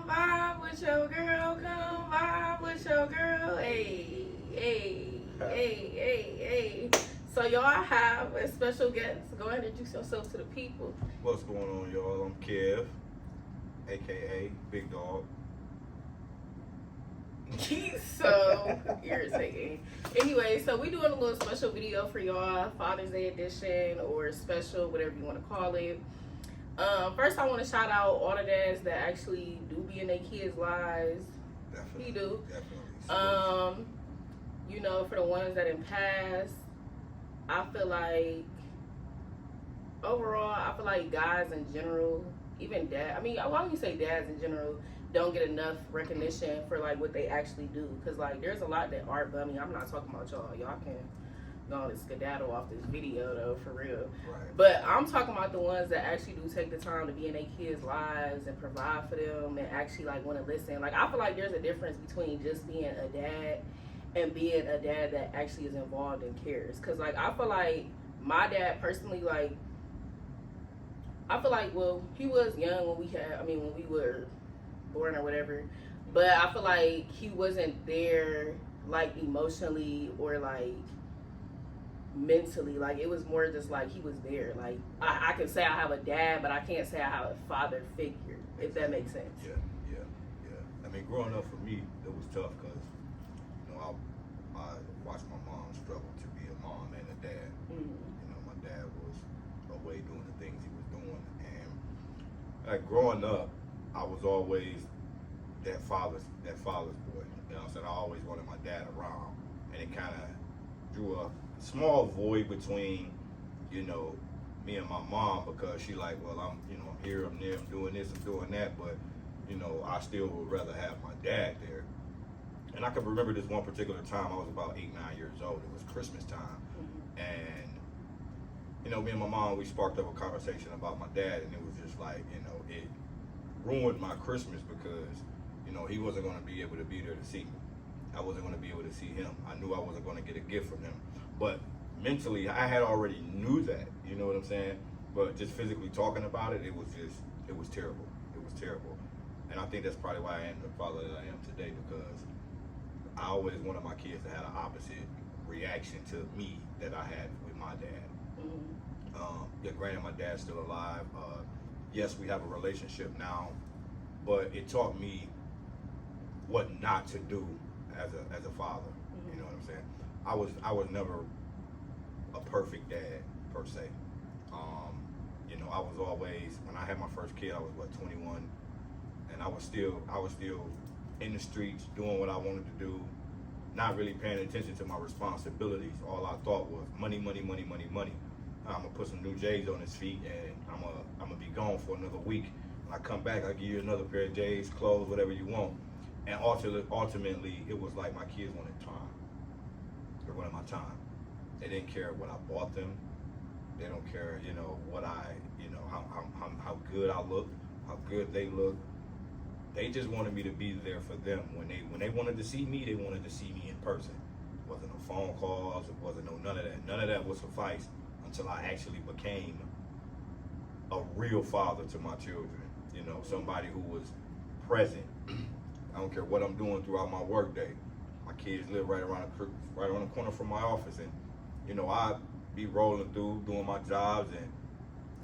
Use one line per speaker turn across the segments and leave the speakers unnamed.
come vibe with your girl. Come vibe with your girl. Hey, hey, hey, hey, hey. So y'all have a special guest. Go ahead and introduce yourself to the people.
What's going on, y'all? I'm Kev, aka Big Dog.
He's so irritating. Anyway, so we doing a little special video for y'all, Father's Day edition or special, whatever you want to call it. First, I want to shout out all the dads that actually do be in their kids' lives.
Definitely.
He do.
Definitely.
You know, for the ones that didn't pass, I feel like overall, I feel like guys in general, even dad. I mean, why don't you say dads in general don't get enough recognition for like what they actually do? Because like, there's a lot that are bummy. I'm not talking about y'all. Y'all can go and skedaddle off this video though, for real.
Right.
But I'm talking about the ones that actually do take the time to be in their kids' lives and provide for them and actually like want to listen. Like, I feel like there's a difference between just being a dad and being a dad that actually is involved and cares. Because like, I feel like my dad personally, like, I feel like, well, he was young when we were born or whatever, but I feel like he wasn't there like emotionally or like mentally. Like, it was more just like he was there. Like, I can say I have a dad, but I can't say I have a father figure, if that makes sense.
Yeah. I mean, growing up for me, it was tough because, you know, I watched my mom struggle to be a mom and a dad.
Mm-hmm.
You know, my dad was away doing the things he was doing, and like growing up, I was always that father's boy. You know what I'm saying? I always wanted my dad around, and it kind of drew a small void between, you know, me and my mom, because she like, well, I'm here, I'm there, I'm doing this, I'm doing that, but, you know, I still would rather have my dad there. And I can remember this one particular time, I was about 8, 9 years old. It was Christmas time.
Mm-hmm.
And, you know, me and my mom, we sparked up a conversation about my dad, and it was just like, you know, it ruined my Christmas because, you know, he wasn't going to be able to be there to see me. I wasn't going to be able to see him. I knew I wasn't going to get a gift from him. But mentally, I had already knew that, you know what I'm saying? But just physically talking about it, it was terrible. It was terrible. And I think that's probably why I am the father that I am today, because I always wanted my kids to have an opposite reaction to me that I had with my dad.
Mm-hmm.
Yeah, granted, my dad's still alive. Yes, we have a relationship now, but it taught me what not to do as a father.
Mm-hmm.
You know what I'm saying? I was never a perfect dad per se. You know, I was always, when I had my first kid, I was 21, and I was still in the streets doing what I wanted to do, not really paying attention to my responsibilities. All I thought was money. I'm gonna put some new J's on his feet, and I'm gonna be gone for another week. When I come back, I'll give you another pair of J's, clothes, whatever you want. And ultimately, it was like my kids wanted time. They wanted my time. They didn't care what I bought them. They don't care, you know, what how good I look, how good they look. They just wanted me to be there for them. When they wanted to see me, they wanted to see me in person. It wasn't no phone calls. It wasn't none of that. None of that would suffice until I actually became a real father to my children. You know, somebody who was present. I don't care what I'm doing throughout my work day. My kids live right around the corner from my office, and you know, I be rolling through doing my jobs and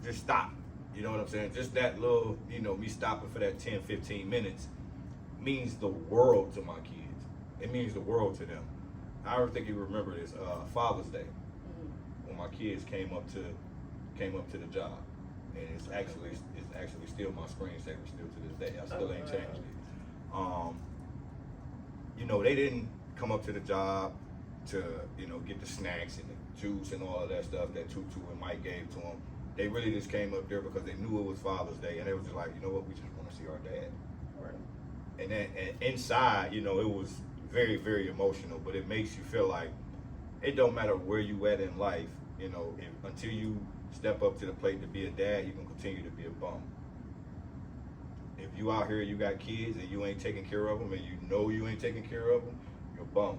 just stop. You know what I'm saying? Just that little, you know, me stopping for that 10, 15 minutes means the world to my kids. It means the world to them. I don't think you remember this Father's Day, when my kids came up to the job, and it's actually still my screensaver still to this day. I still ain't changed it. You know, they didn't come up to the job to, you know, get the snacks and the juice and all of that stuff that Tutu and Mike gave to them. They really just came up there because they knew it was Father's Day, and they was just like, you know what, we just want to see our dad.
Right.
And then and inside, you know, it was very, very emotional, but it makes you feel like it don't matter where you at in life, you know, until you step up to the plate to be a dad, you can continue to be a bum. If you out here, you got kids and you ain't taking care of them, and you know you ain't taking care of them, you're a bum.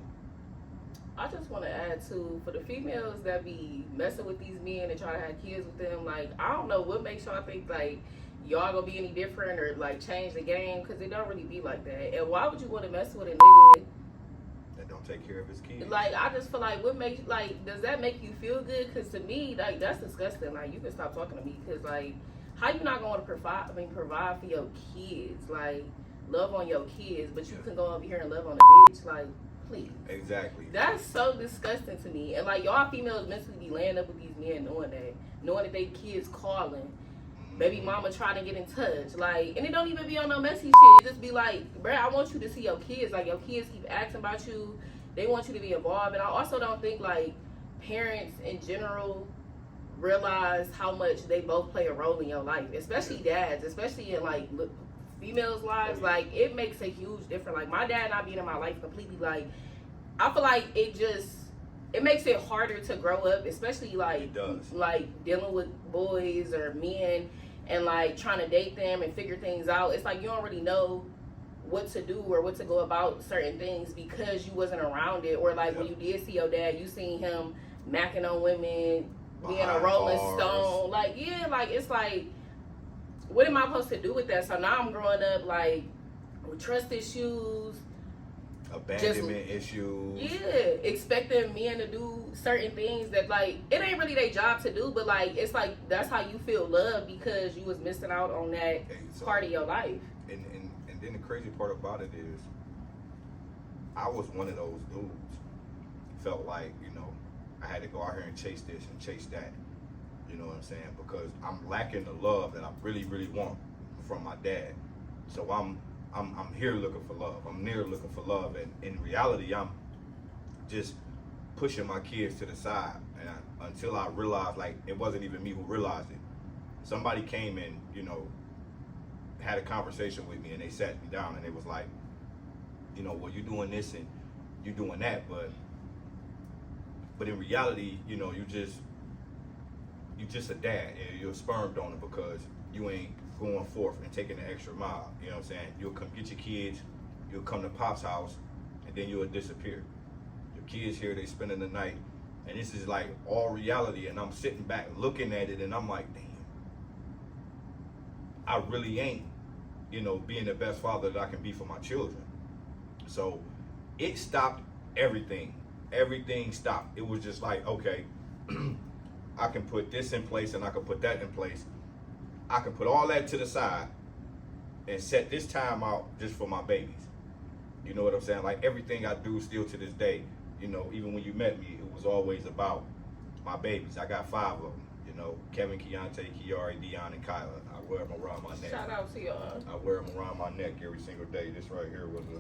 I just want to add too, for the females that be messing with these men and try to have kids with them, like, I don't know what makes y'all think like y'all gonna be any different or like change the game, because it don't really be like that. And why would you want to mess with a nigga
that don't take care of his kids?
like, I just feel like, what makes, like, does that make you feel good? Because to me, like, that's disgusting. Like, you can stop talking to me, because like, how you not going to provide for your kids, like, love on your kids, but you can go over here and love on a bitch, like, please.
Exactly.
That's so disgusting to me. And like, y'all females mentally be laying up with these men knowing that they kids calling, baby mama trying to get in touch, like, and it don't even be on no messy shit. It just be like, bruh, I want you to see your kids. Like, your kids keep asking about you. They want you to be involved. And I also don't think like parents in general realize how much they both play a role in your life, especially dads, especially in like females' lives. Like, it makes a huge difference. Like, my dad not being in my life completely, like, I feel like it makes it harder to grow up, especially like dealing with boys or men and like trying to date them and figure things out. It's like you don't really know what to do or what to go about certain things because you wasn't around it. Or like when you did see your dad, you seen him macking on women, being a Rolling Stone. Like, yeah, like, it's like, what am I supposed to do with that? So now I'm growing up like with trust issues,
abandonment issues.
Yeah, expecting men to do certain things that like it ain't really their job to do, but like it's like that's how you feel loved because you was missing out on that part of your life.
And then the crazy part about it is, I was one of those dudes. Felt like, I had to go out here and chase this and chase that. You know what I'm saying? Because I'm lacking the love that I really, really want from my dad. So I'm here looking for love. I'm near looking for love, and in reality, I'm just pushing my kids to the side, and until I realized, like, it wasn't even me who realized it. Somebody came and had a conversation with me, and they sat me down, and it was like, well, you doing this and you doing that, but in reality, you just a dad, and you're a sperm donor because you ain't going forth and taking the extra mile. You know what I'm saying? You'll come get your kids, you'll come to Pop's house, and then you'll disappear. Your kids here, they spending the night, and this is like all reality, and I'm sitting back looking at it, and I'm like, damn, I really ain't, being the best father that I can be for my children. So it stopped everything. Everything stopped. It was just like, okay, I can put this in place and I can put that in place. I can put all that to the side and set this time out just for my babies. You know what I'm saying? Like, everything I do still to this day, even when you met me, it was always about my babies. I got 5 of them, Kevin, Keontae, Kiara, Dion, and Kyla. I wear them around my neck.
Shout out to y'all.
I wear them around my neck every single day. This right here was a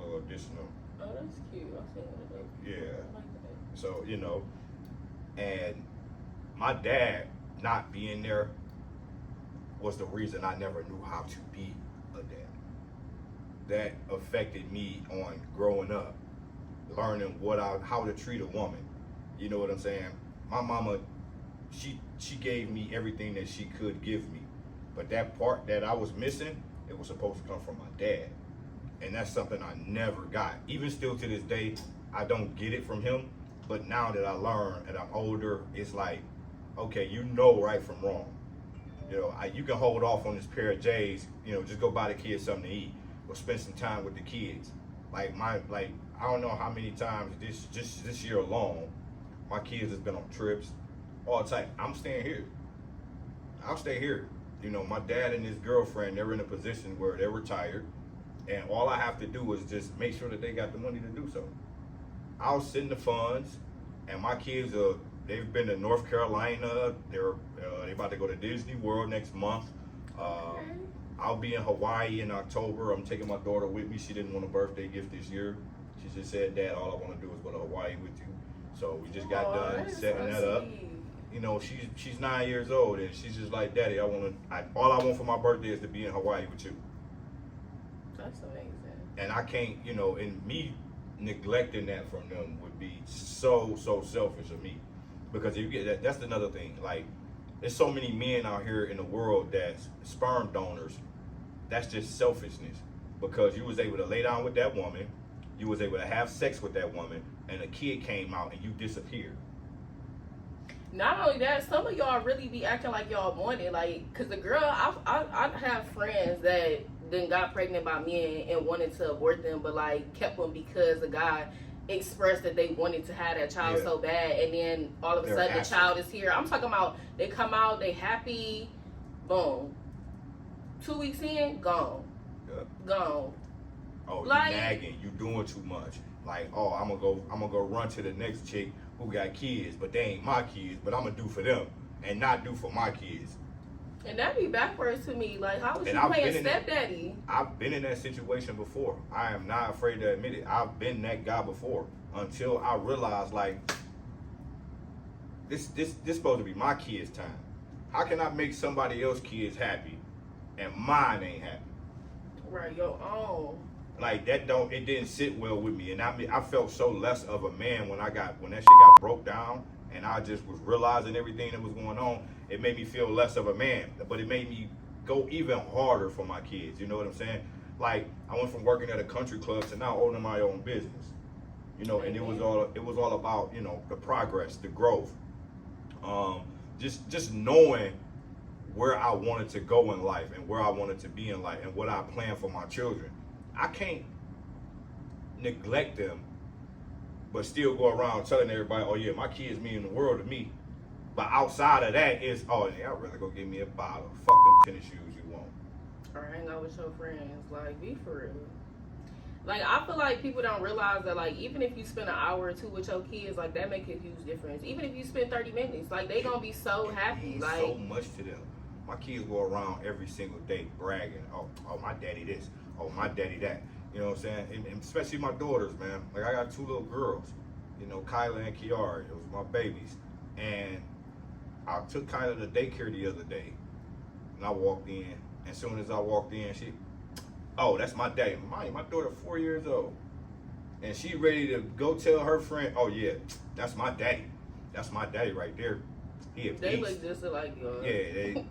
little additional.
Oh, that's cute. I seen one of those.
Yeah.
I like that.
So, and my dad not being there was the reason I never knew how to be a dad. That affected me on growing up, learning how to treat a woman. You know what I'm saying? My mama, she gave me everything that she could give me, but that part that I was missing, it was supposed to come from my dad, and that's something I never got. Even still to this day, I don't get it from him. But now that I learn and I'm older, it's like, okay, right from wrong. You can hold off on this pair of J's, just go buy the kids something to eat or spend some time with the kids. Like, I don't know how many times this year alone, my kids has been on trips, all type. I'm staying here. I'll stay here. My dad and his girlfriend, they're in a position where they're retired, and all I have to do is just make sure that they got the money to do so. I'll send the funds, and my kids they've been to North Carolina. They're about to go to Disney World next month. I'll be in Hawaii in October. I'm taking my daughter with me. She didn't want a birthday gift this year. She just said, Dad, all I want to do is go to Hawaii with you. So we just got done setting that up. She's 9 years old, and she's just like, Daddy, all I want for my birthday is to be in Hawaii with you.
That's amazing.
And I can't, and me neglecting that from them would be so selfish of me, because if you get that, that's another thing. Like, there's so many men out here in the world that's sperm donors. That's just selfishness, because you was able to lay down with that woman, you was able to have sex with that woman, and a kid came out and you disappeared.
Not only that, some of y'all really be acting like y'all want it. Like, cause the girl, I have friends that then got pregnant by men and wanted to abort them, but like kept them because the guy expressed that they wanted to have that child so bad, and then all of a sudden the child is here. I'm talking about they come out, they happy, boom. 2 weeks in, gone, gone.
Oh,
like,
you nagging, you doing too much. Like, oh, I'm gonna go run to the next chick who got kids, but they ain't my kids, but I'm gonna do for them and not do for my kids.
And that'd be backwards to me. Like, how was you playing stepdaddy?
I've been in that situation before. I am not afraid to admit it. I've been that guy before until I realized, like, this supposed to be my kids' time. How can I make somebody else's kids happy and mine ain't happy?
Right, your own.
Like, it didn't sit well with me, and I felt so less of a man when that shit got broke down, and I just was realizing everything that was going on. It made me feel less of a man, but it made me go even harder for my kids. You know what I'm saying? Like, I went from working at a country club to now owning my own business. You know, and it was all about, you know, the progress, the growth, just knowing where I wanted to go in life and where I wanted to be in life and what I planned for my children. I can't neglect them, but still go around telling everybody, oh yeah, my kids mean the world to me. But outside of that, it's, oh yeah, I'd rather go get me a bottle. Fuck them tennis shoes you want.
Or hang out with your friends. Like, be for real. Like, I feel like people don't realize that, like, even if you spend an hour or two with your kids, like, that make a huge difference. Even if you spend 30 minutes, like, they gonna be so happy. Like,
so much to them. My kids go around every single day bragging, oh, my daddy this, oh, my daddy that. You know what I'm saying? And especially my daughters, man. Like, I got 2 little girls, you know, Kyla and Kiara. It was my babies. And I took Kyla to daycare the other day. And I walked in. And as soon as I walked in, oh, that's my daddy. My daughter 4 years old. And she ready to go tell her friend, oh, yeah, that's my daddy. That's my daddy right there.
They look just alike, y'all.
Yeah,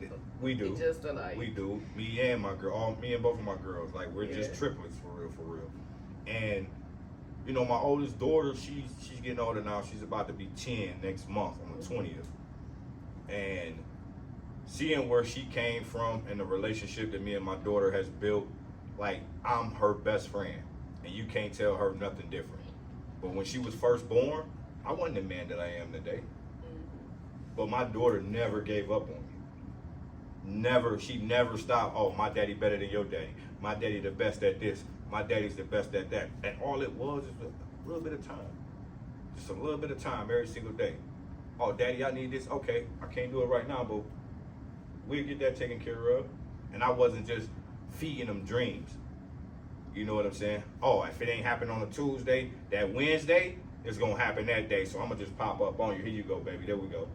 we do.
Just alike.
We do. Me and my girl, me and both of my girls. Like, we're just triplets for real. And, you know, my oldest daughter, she's getting older now. She's about to be 10 next month on the 20th. And seeing where she came from and the relationship that me and my daughter has built, like, I'm her best friend. And you can't tell her nothing different. But when she was first born, I wasn't the man that I am today. But my daughter never gave up on me. She never stopped. Oh, my daddy better than your daddy. My daddy the best at this. My daddy's the best at that. And all it was is a little bit of time. Just a little bit of time every single day. Oh, daddy, I need this. Okay, I can't do it right now, but we'll get that taken care of. And I wasn't just feeding them dreams. You know what I'm saying? Oh, if it ain't happening on a Tuesday, that Wednesday, it's going to happen that day. So I'm going to just pop up on you. Here you go, baby. There we go.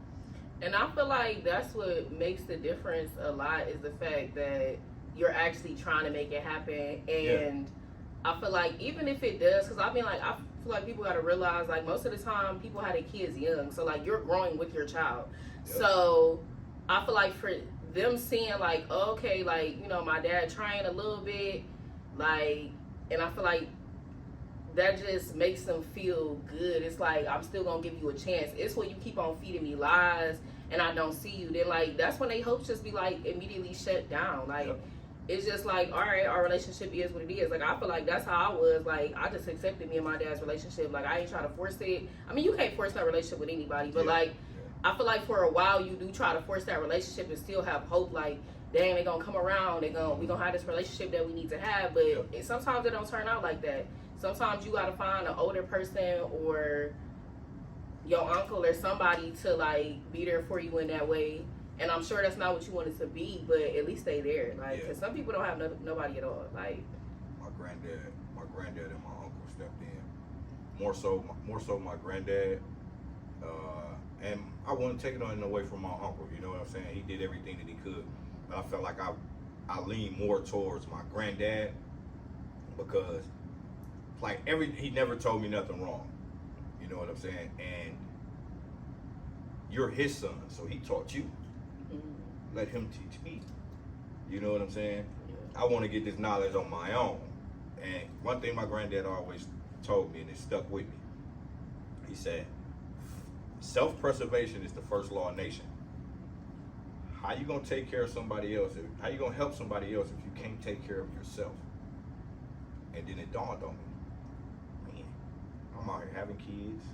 And I feel like that's what makes the difference a lot is the fact that you're actually trying to make it happen. And I feel like even if it does, because I feel like people got to realize, like, most of the time people have their kids young. So, like, you're growing with your child. Yep. So I feel like for them seeing, like, okay, like, you know, my dad trying a little bit, like, and I feel like that just makes them feel good. It's like, I'm still gonna give you a chance. It's when you keep on feeding me lies and I don't see you, then, like, that's when they hopes just be, like, immediately shut down. Like, it's just like, all right, our relationship is what it is. Like, I feel like that's how I was. Like, I just accepted me and my dad's relationship. Like, I ain't trying to force it. I mean, you can't force that relationship with anybody, but I feel like for a while you do try to force that relationship and still have hope. Like, dang, they gonna come around. We gonna have this relationship that we need to have. But sometimes it don't turn out like that. Sometimes you gotta find an older person or your uncle or somebody to, like, be there for you in that way. And I'm sure that's not what you wanted to be, but at least stay there. Like, cause some people don't have nobody at all. Like,
my granddad and my uncle stepped in. More so my granddad. And I wasn't taking nothing away from my uncle. You know what I'm saying? He did everything that he could. But I felt like I leaned more towards my granddad because, like, he never told me nothing wrong. You know what I'm saying? And you're his son, so he taught you. Let him teach me. You know what I'm saying? I want to get this knowledge on my own. And one thing my granddad always told me, and it stuck with me, he said, self-preservation is the first law of nation. How you gonna take care of somebody else? How you gonna help somebody else if you can't take care of yourself? And then it dawned on me, man, I'm out here having kids.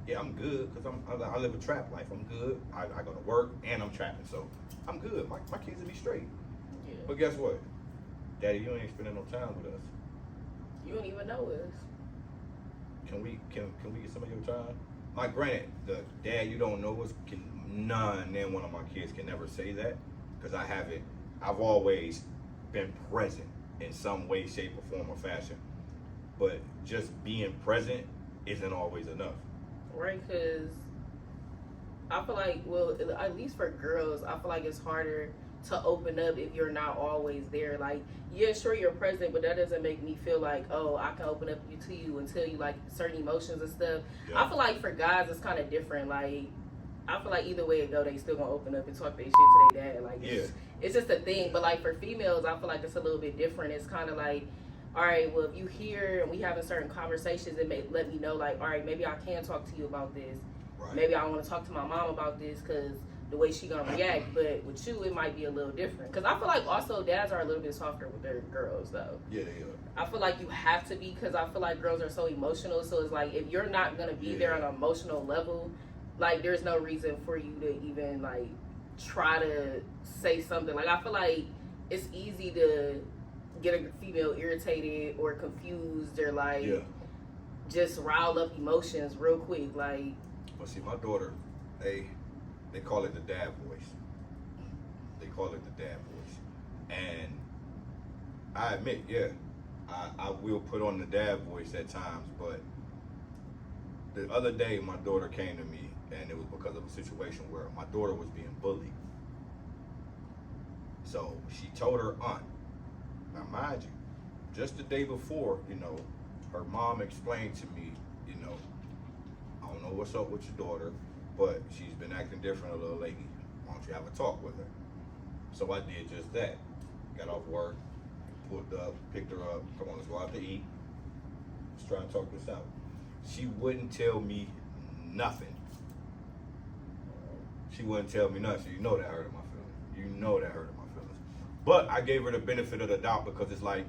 Yeah, I'm good because I live a trap life. I'm good. I go to work and I'm trapping, so I'm good. My kids will be straight.
Yeah.
But guess what, Daddy, you ain't spending no time with us.
You don't even know us.
Can we get some of your time? Like, granted, the dad you don't know us can then one of my kids can never say that because I've always been present in some way, shape, or form or fashion. But just being present isn't always enough.
Right, because I feel like, well, at least for girls, I feel like it's harder to open up if you're not always there. Like, yeah, sure, you're present, but that doesn't make me feel like, oh, I can open up to you and tell you like certain emotions and stuff. Yeah. I feel like for guys, it's kind of different. Like, I feel like either way it go, they still gonna open up and talk their shit to their dad. Like, it's just a thing. But like for females, I feel like it's a little bit different. It's kind of like, all right, well, if you hear and we having certain conversations, it may let me know, like, all right, maybe I can talk to you about this. Right. Maybe I want to talk to my mom about this because the way she gonna react. But with you, it might be a little different. Because I feel like also dads are a little bit softer with their girls, though.
Yeah, they are.
I feel like you have to be because I feel like girls are so emotional. So it's like if you're not gonna be there on an emotional level, like there's no reason for you to even like try to say something. Like I feel like it's easy to get a female irritated or confused or like just rile up emotions real quick. Like,
well, see, my daughter, they call it the dad voice. They call it the dad voice, and I admit, I will put on the dad voice at times. But the other day, my daughter came to me, and it was because of a situation where my daughter was being bullied. So she told her aunt. Now, mind you, just the day before, her mom explained to me, I don't know what's up with your daughter, but she's been acting different a little lately. Why don't you have a talk with her? So I did just that. Got off work, pulled up, picked her up. Come on, let's go out to eat. Let's try and talk this out. She wouldn't tell me nothing. She wouldn't tell me nothing. You know that hurted my feelings. But I gave her the benefit of the doubt because it's like,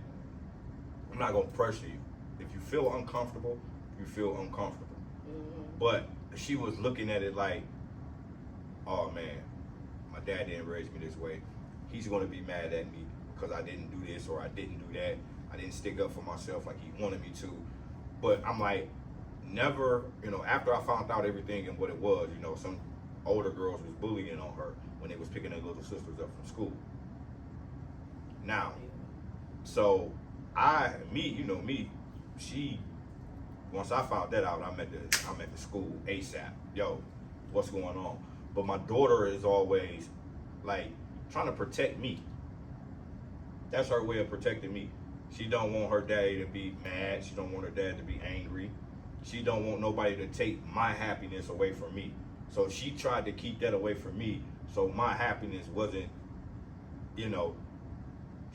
I'm not going to pressure you. If you feel uncomfortable, you feel uncomfortable. Mm-hmm. But she was looking at it like, oh man, my dad didn't raise me this way. He's going to be mad at me because I didn't do this or I didn't do that. I didn't stick up for myself like he wanted me to. But I'm like, never, after I found out everything and what it was, some older girls was bullying on her when they was picking their little sisters up from school. Now, so once I found that out, I'm at the school ASAP. Yo, what's going on? But my daughter is always like trying to protect me. That's her way of protecting me. She don't want her daddy to be mad. She don't want her dad to be angry. She don't want nobody to take my happiness away from me. So she tried to keep that away from me. So my happiness wasn't,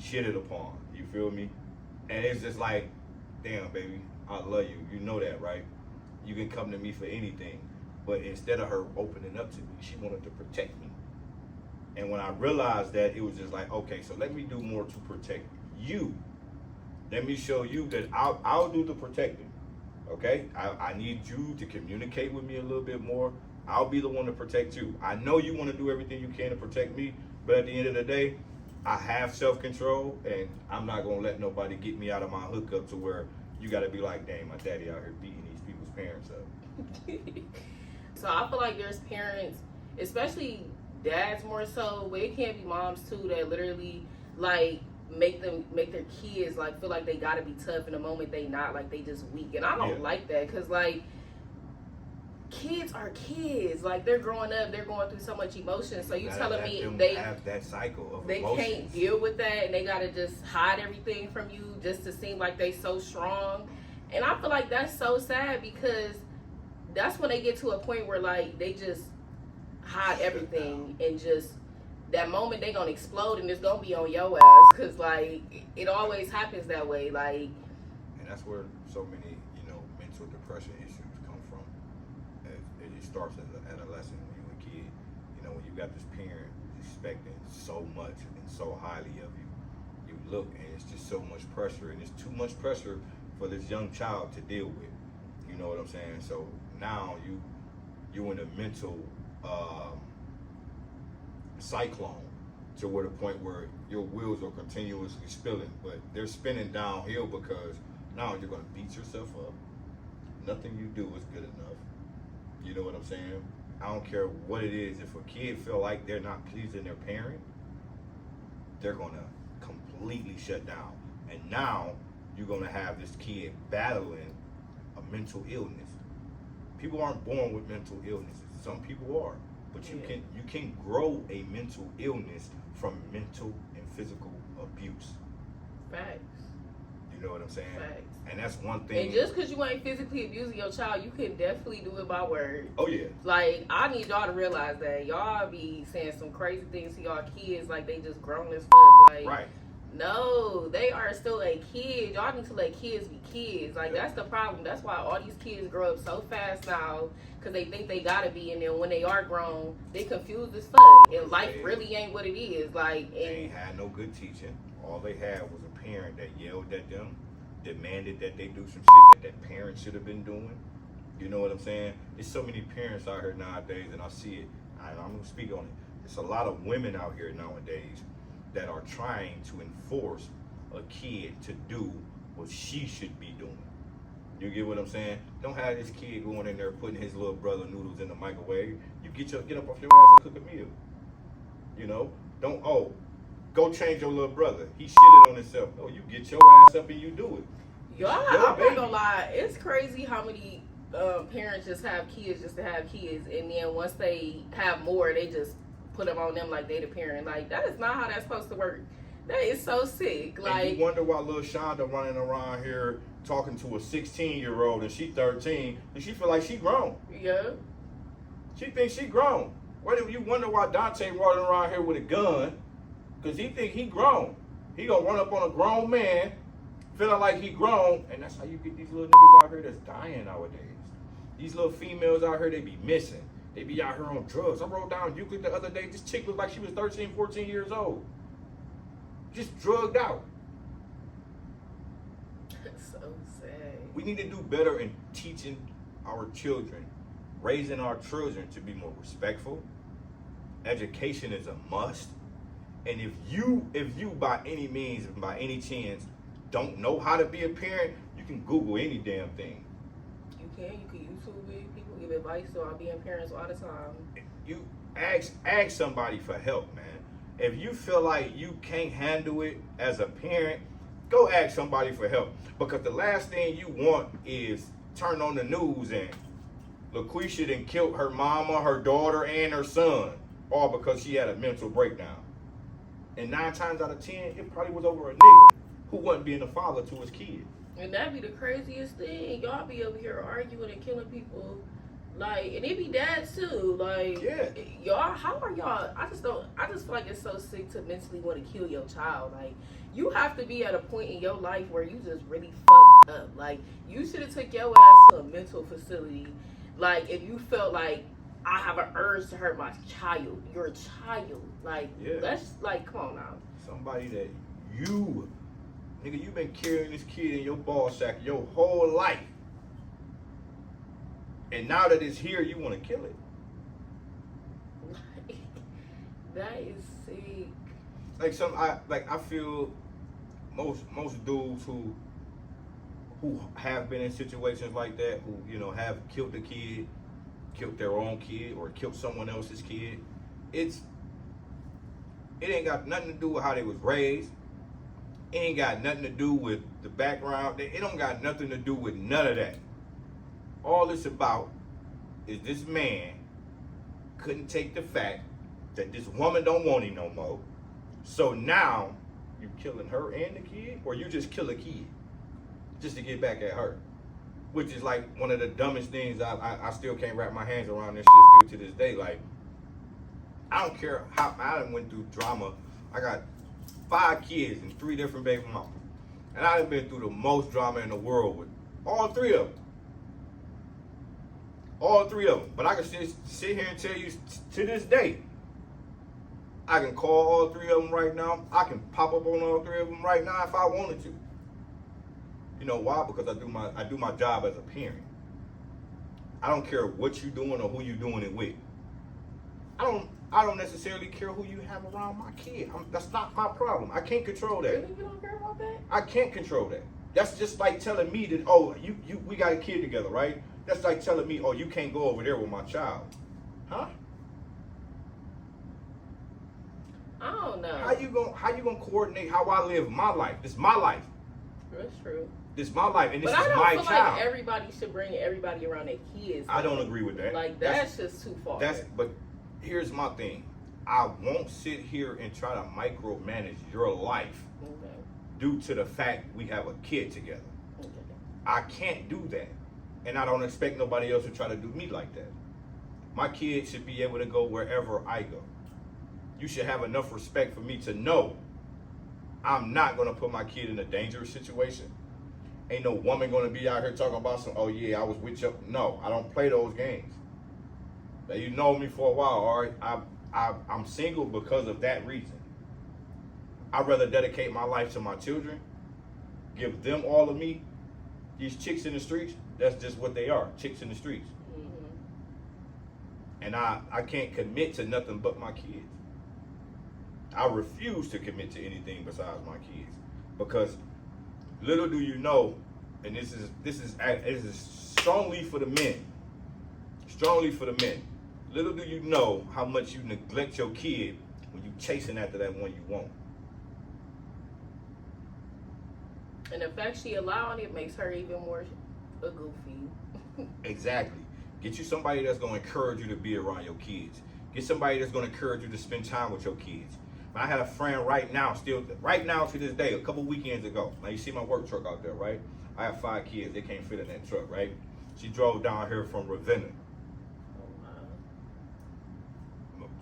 shitted upon. You feel me? And it's just like, damn, baby, I love you. You know that, right? You can come to me for anything. But instead of her opening up to me, she wanted to protect me. And when I realized that, it was just like, okay, so let me do more to protect you. Let me show you that I'll do the protecting. Okay? I need you to communicate with me a little bit more. I'll be the one to protect you. I know you want to do everything you can to protect me, but at the end of the day, I have self-control, and I'm not going to let nobody get me out of my hookup to where you got to be like, dang, my daddy out here beating these people's parents up.
So I feel like there's parents, especially dads more so, but it can be moms too, that literally like make their kids like feel like they got to be tough in the moment they not, like they just weak. And I don't like that because like kids are kids, like they're growing up, they're going through so much emotion. So you telling me they
have that cycle of
they
emotions.
Can't deal with that and they gotta just hide everything from you just to seem like they so strong? And I feel like that's so sad because that's when they get to a point where like they just hide everything and just that moment they gonna explode and it's gonna be on your ass because like it always happens that way. Like,
and that's where so many mental depression issues come from. really starts as an adolescent when you're a kid. You know, when you got this parent expecting so much and so highly of you. You look and it's just so much pressure, and it's too much pressure for this young child to deal with. You know what I'm saying? So now you in a mental cyclone to where the point where your wheels are continuously spinning, but they're spinning downhill because now you're gonna beat yourself up. Nothing you do is good enough. You know what I'm saying? I don't care what it is. If a kid feel like they're not pleasing their parent, they're gonna completely shut down. And now you're gonna have this kid battling a mental illness. People aren't born with mental illnesses. Some people are, but you can grow a mental illness from mental and physical abuse.
Facts.
You know what I'm saying?
Facts.
And that's one thing.
And just because you ain't physically abusing your child, you can definitely do it by word.
Oh yeah.
Like, I need y'all to realize that y'all be saying some crazy things to y'all kids like they just grown as fuck. Like,
Right.
no, they are still a kid. Y'all need to let kids be kids. Like, that's the problem. That's why all these kids grow up so fast now, because they think they gotta be, and then when they are grown, they confused as fuck. And life really ain't what it is. Like,
They ain't had no good teaching. All they had was a parent that yelled at them, demanded that they do some shit that parent should have been doing. You know what I'm saying? There's so many parents out here nowadays, and I see it. I'm gonna speak on it. There's a lot of women out here nowadays that are trying to enforce a kid to do what she should be doing. You get what I'm saying? Don't have this kid going in there putting his little brother noodles in the microwave. You get up off your ass and cook a meal. You know? Don't go change your little brother. He shitted on himself. No, you get your ass up and you do it.
y'all, I'm not gonna lie, it's crazy how many parents just have kids just to have kids, and then once they have more, they just put them on them like they the parent. Like, that is not how that's supposed to work. That is so sick. Like,
and you wonder why little Shonda running around here talking to a 16-year-old and she 13 and she feel like she grown.
Yeah.
She thinks she grown. Why do you wonder why Dante running around here with a gun? Because he think he grown. He gonna run up on a grown man feeling like he grown, and that's how you get these little niggas out here that's dying nowadays. These little females out here, they be missing. They be out here on drugs. I wrote down Euclid the other day. This chick looked like she was 13, 14 years old. Just drugged out.
That's so sad.
We need to do better in teaching our children, raising our children to be more respectful. Education is a must. And if you by any means, by any chance, don't know how to be a parent, you can Google any damn thing.
You can YouTube it. People give advice to our being parents all the time.
You ask somebody for help, man. If you feel like you can't handle it as a parent, go ask somebody for help. Because the last thing you want is turn on the news and LaQuisha done killed her mama, her daughter, and her son, all because she had a mental breakdown. And 9 times out of 10, it probably was over a nigga who wasn't being a father to his kid.
And that'd be the craziest thing. Y'all be over here arguing and killing people. Like, and it be dads too. Like,
Yeah.
Y'all, how are y'all? I just feel like it's so sick to mentally want to kill your child. Like, you have to be at a point in your life where you just really fucked up. Like, you should have took your ass to a mental facility. Like, if you felt like, I have an urge to hurt my child. You're a child. Like, that's like, come on now.
Somebody that nigga, you've been carrying this kid in your ball sack your whole life. And now that it's here, you want to kill it.
That is sick.
Like I feel most dudes who have been in situations like that, who have killed a kid, killed their own kid, or killed someone else's kid. It ain't got nothing to do with how they was raised. It ain't got nothing to do with the background. It don't got nothing to do with none of that. All it's about is this man couldn't take the fact that this woman don't want him no more. So now you killing her and the kid, or you just kill a kid just to get back at her. Which is like one of the dumbest things. I still can't wrap my hands around this shit still to this day. Like, I don't care how I done went through drama. I got 5 kids and 3 different baby mamas. And I done been through the most drama in the world with all 3 of them. All three of them. But I can sit here and tell you to this day, I can call all three of them right now. I can pop up on all three of them right now if I wanted to. You know why? Because I do my job as a parent. I don't care what you're doing or who you're doing it with. I don't necessarily care who you have around my kid. That's not my problem. I can't control that.
Really, you don't care about that?
I can't control that. That's just like telling me that, oh, we got a kid together, right? That's like telling me, oh, you can't go over there with my child. Huh?
I don't know.
How you gonna coordinate how I live my life? This is my life.
That's true.
This is my life, and this
But
is
I
my
don't feel
child.
like everybody should bring everybody around their kids.
I don't agree with that.
Like that's just too far.
But here's my thing. I won't sit here and try to micromanage your life due to the fact we have a kid together.
Okay.
I can't do that. And I don't expect nobody else to try to do me like that. My kid should be able to go wherever I go. You should have enough respect for me to know I'm not going to put my kid in a dangerous situation. Ain't no woman going to be out here talking about some, oh yeah, I was with you. No, I don't play those games. Now, you know me for a while, all right? I'm single because of that reason. I'd rather dedicate my life to my children, give them all of me. These chicks in the streets, that's just what they are, chicks in the streets.
Mm-hmm.
And I can't commit to nothing but my kids. I refuse to commit to anything besides my kids. Because little do you know, and this is strongly for the men. Strongly for the men. Little do you know how much you neglect your kid when you chasing after that one you want.
And the fact she allowing it makes her even more a goofy.
Exactly. Get you somebody that's going to encourage you to be around your kids. Get somebody that's going to encourage you to spend time with your kids. I had a friend right now to this day, a couple weekends ago. Now you see my work truck out there, right? I have 5 kids. They can't fit in that truck, right? She drove down here from Ravenna.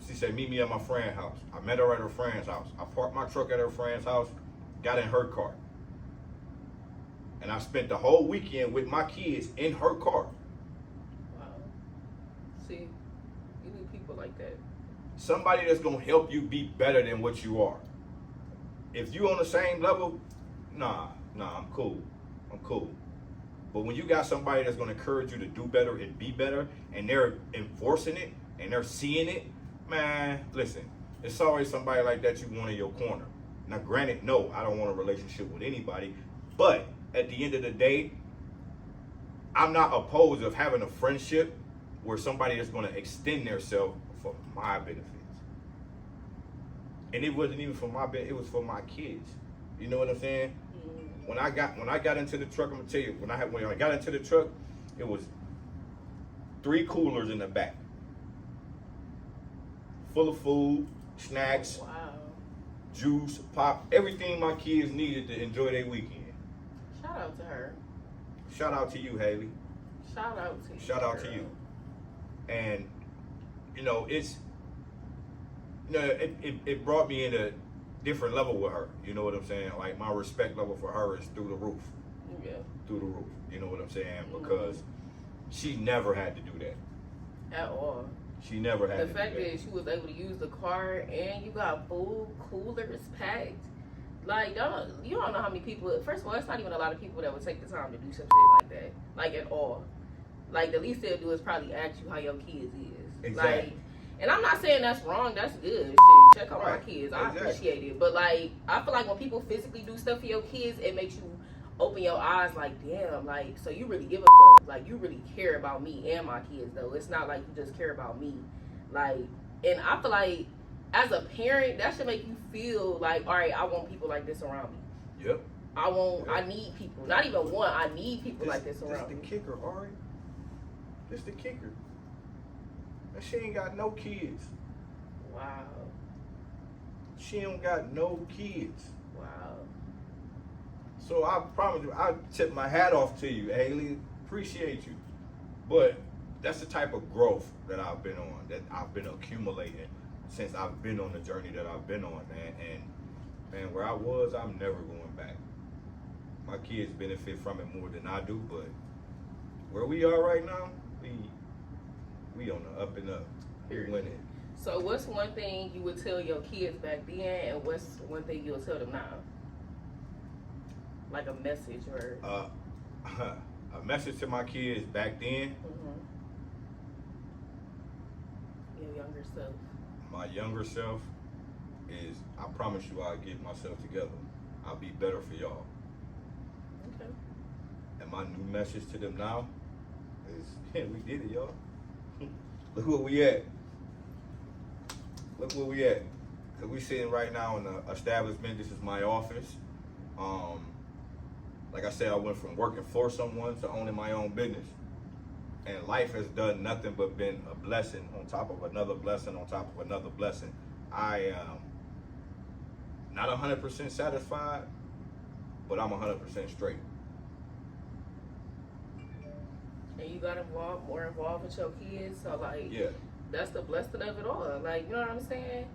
She said, meet me at my friend's house. I met her at her friend's house. I parked my truck at her friend's house, got in her car. And I spent the whole weekend with my kids in her car.
Wow. See, you need people like that.
Somebody that's going to help you be better than what you are. If you on the same level, nah, I'm cool. I'm cool. But when you got somebody that's going to encourage you to do better and be better, and they're enforcing it, and they're seeing it, man, listen, it's always somebody like that you want in your corner. Now, granted, no, I don't want a relationship with anybody, but at the end of the day, I'm not opposed of having a friendship where somebody is going to extend themselves for my benefits. And it wasn't even for my benefit, it was for my kids. You know what I'm saying? Mm-hmm. When I got into the truck, I'm gonna tell you, when I got into the truck, it was 3 coolers in the back. Full of food, snacks,
wow,
juice, pop, everything my kids needed to enjoy their weekend.
Shout out to her.
Shout out to you, Haley.
Shout out to you.
Shout out to you. And you know, it brought me in a different level with her. You know what I'm saying? Like my respect level for her is through the roof.
Yeah.
Through the roof. You know what I'm saying? Because she never had to do that.
At all.
She never had to do that.
The fact that she was able to use the car and you got food, coolers packed. Like, you don't know how many people, first of all, it's not even a lot of people that would take the time to do some shit like that. Like, at all. Like, the least they'll do is probably ask you how your kids is.
Exactly.
Like, and I'm not saying that's wrong, that's good. Shit, check on my kids. I appreciate it. But, like, I feel like when people physically do stuff for your kids, it makes you open your eyes like, damn, like, so you really give a fuck. Like, you really care about me and my kids, though. It's not like you just care about me. Like, and I feel like, as a parent, that should make you feel like, all right, I want people like this around me.
Yep.
I need people. Not even one. I need people like this around me.
This the kicker, Ari. This the kicker. And she ain't got no kids.
Wow.
She don't got no kids.
Wow.
So I promise you, I tip my hat off to you, Haley. Appreciate you. But that's the type of growth that I've been on, that I've been accumulating since I've been on the journey that I've been on, man. And man, where I was, I'm never going back. My kids benefit from it more than I do, but where we are right now, We on the up and up. We
Period.
winning.
So what's one thing you would tell your kids back then, and what's one thing you'll tell them now? Like a message or
A message to my kids back then.
Your younger self.
My younger self is, I promise you I'll get myself together. I'll be better for y'all.
Okay.
And my new message to them now is, yeah, we did it, y'all. Look where we at. Look where we at. Cause we sitting right now in the establishment. This is my office. Like I said, I went from working for someone to owning my own business. And life has done nothing but been a blessing on top of another blessing on top of another blessing. I am not 100% satisfied, but I'm 100% straight.
And you got more involved with your kids, so like,
Yeah.
that's the blessing of it all. Like, you know what I'm saying?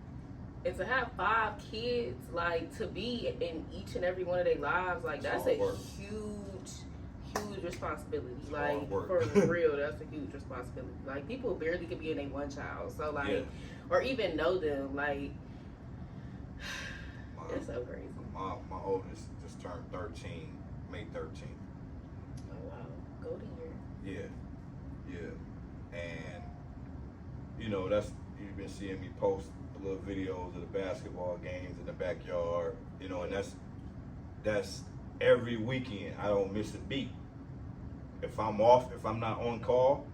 And to have 5 kids, like, to be in each and every one of their lives, like, that's a huge responsibility. Like, for real, that's a huge responsibility. Like, people barely could be in a one child, so like, or even know them. Like, it's so crazy.
My oldest just turned 13, May 13th.
Oh wow, golden year.
Yeah. And you know, you've been seeing me post little videos of the basketball games in the backyard, you know, and that's every weekend. I don't miss a beat. If I'm off, if I'm not on call,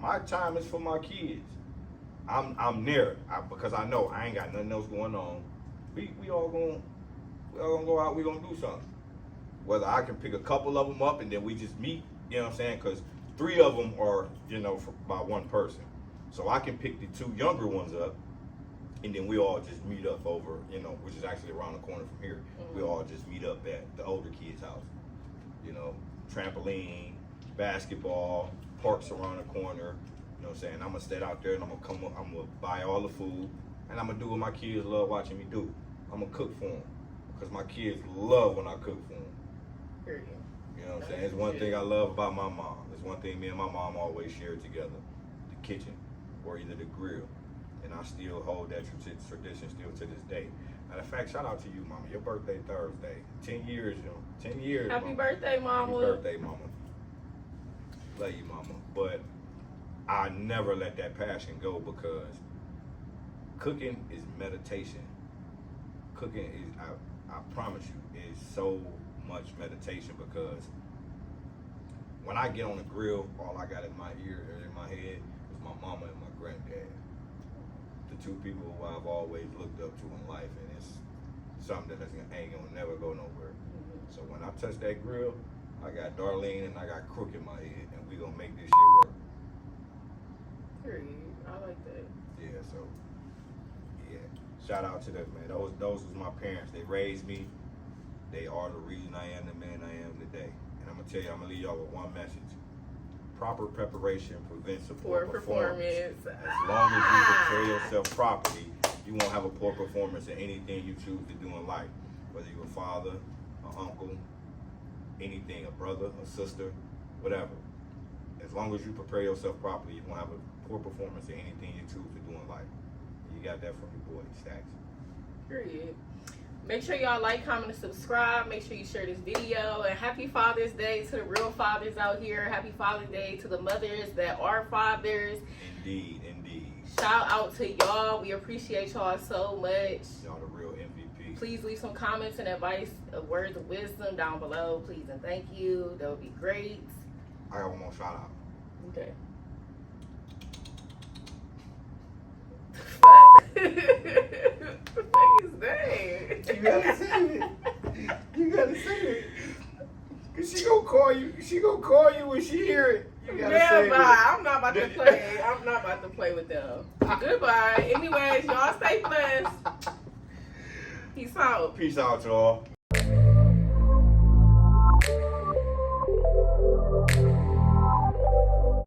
my time is for my kids. I'm there because I know I ain't got nothing else going on. We all gonna go out. We gonna do something. Whether I can pick a couple of them up and then we just meet, you know what I'm saying? Because 3 of them are, you know, by one person. So I can pick the 2 younger ones up, and then we all just meet up over, you know, which is actually around the corner from here. We all just meet up at the older kids' house. You know, trampoline, basketball, parks around the corner. You know what I'm saying? I'm gonna stay out there and I'm gonna buy all the food, and I'm gonna do what my kids love watching me do. I'm gonna cook for them, because my kids love when I cook for them.
Period.
You know what I'm saying? It's one thing I love about my mom. It's one thing me and my mom always shared together: the kitchen, or either the grill. And I still hold that tradition still to this day. Matter of fact, shout out to you, Mama. Your birthday Thursday. 10 years, yo. 10 years.
Happy
Mama.
birthday, Mama.
Happy birthday, Mama. Love you, Mama. But I never let that passion go, because cooking is meditation. Cooking is, I promise you, is so much meditation, because when I get on the grill, all I got in my ear or in my head is my mama and my granddad. The 2 people who I've always looked up to in life, and it's something that ain't gonna never go nowhere. So when I touch that grill, I got Darlene and I got Crook in my head, and we gonna make this shit work.
Period. I like that.
Yeah, so yeah, shout out to them, man. Those was my parents. They raised me. They are the reason I am the man I am today. And I'm gonna tell you, I'm gonna leave y'all with one message: proper preparation prevents a poor performance. As long as you prepare yourself properly, you won't have a poor performance in anything you choose to do in life. Whether you're a father, an uncle, anything, a brother, a sister, whatever. As long as you prepare yourself properly, you won't have a poor performance in anything you choose to do in life. You got that from your boy, Stackz.
Period. Make sure y'all like, comment, and subscribe. Make sure you share this video. And happy Father's Day to the real fathers out here. Happy Father's Day to the mothers that are fathers.
Indeed, indeed.
Shout out to y'all. We appreciate y'all so much.
Y'all the real MVP.
Please leave some comments and advice, words of wisdom down below. Please and thank you. That would be great.
I got one more shout out.
Okay. The fuck is that?
You gotta say it. You gotta say it. Cause she gonna call you. She gonna call you when she hear it. You gotta say it.
I'm not about to play. I'm not about to play with them. Goodbye. Anyways, y'all stay blessed. Peace out.
Peace out, y'all.